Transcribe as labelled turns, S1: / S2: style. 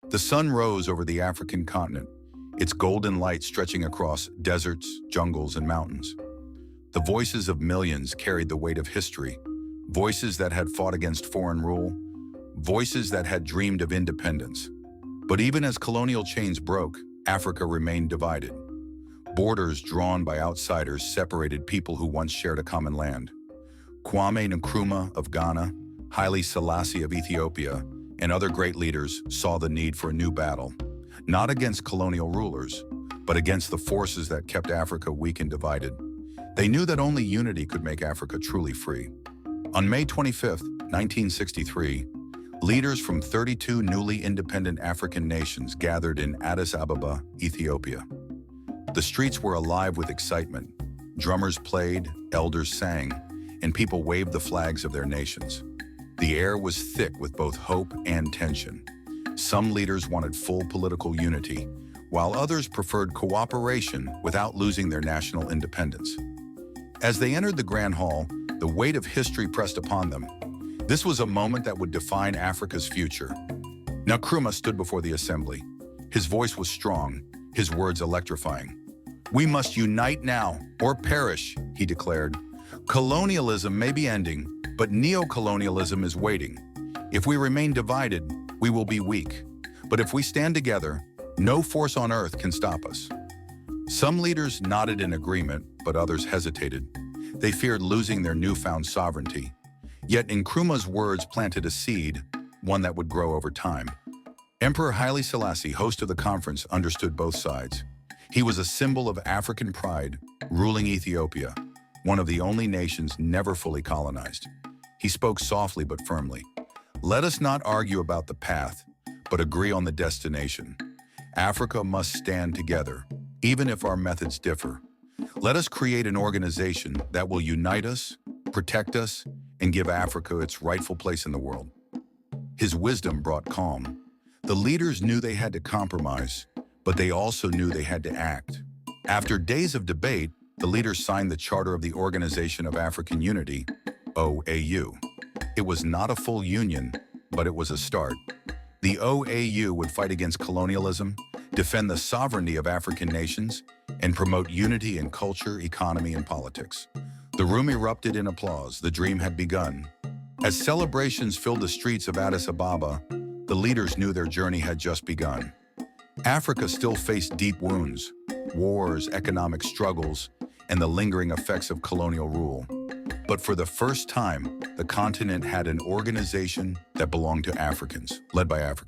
S1: The sun rose over the African continent, its golden light stretching across deserts, jungles, and mountains. The voices of millions carried the weight of history, voices that had fought against foreign rule, voices that had dreamed of independence. But even as colonial chains broke, Africa remained divided. Borders drawn by outsiders separated people who once shared a common land. Kwame Nkrumah of Ghana, Haile Selassie of Ethiopia, and other great leaders saw the need for a new battle, not against colonial rulers, but against the forces that kept Africa weak and divided. They knew that only unity could make Africa truly free. On May 25, 1963, leaders from 32 newly independent African nations gathered in Addis Ababa, Ethiopia. The streets were alive with excitement. Drummers played, elders sang, and people waved the flags of their nations. The air was thick with both hope and tension. Some leaders wanted full political unity, while others preferred cooperation without losing their national independence. As they entered the Grand Hall, the weight of history pressed upon them. This was a moment that would define Africa's future. Nkrumah stood before the assembly. His voice was strong, his words electrifying. "We must unite now, or perish," he declared. "Colonialism may be ending, but neo-colonialism is waiting. If we remain divided, we will be weak. But if we stand together, no force on earth can stop us." Some leaders nodded in agreement, but others hesitated. They feared losing their newfound sovereignty. Yet Nkrumah's words planted a seed, one that would grow over time. Emperor Haile Selassie, host of the conference, understood both sides. He was a symbol of African pride, ruling Ethiopia, one of the only nations never fully colonized. He spoke softly but firmly. "Let us not argue about the path, but agree on the destination. Africa must stand together, even if our methods differ. Let us create an organization that will unite us, protect us, and give Africa its rightful place in the world." His wisdom brought calm. The leaders knew they had to compromise, but they also knew they had to act. After days of debate, the leaders signed the Charter of the Organization of African Unity, OAU. It was not a full union, but it was a start. The OAU would fight against colonialism, defend the sovereignty of African nations, and promote unity in culture, economy, and politics. The room erupted in applause. The dream had begun. As celebrations filled the streets of Addis Ababa, the leaders knew their journey had just begun. Africa still faced deep wounds, wars, economic struggles, and the lingering effects of colonial rule. But for the first time, the continent had an organization that belonged to Africans, led by Africans.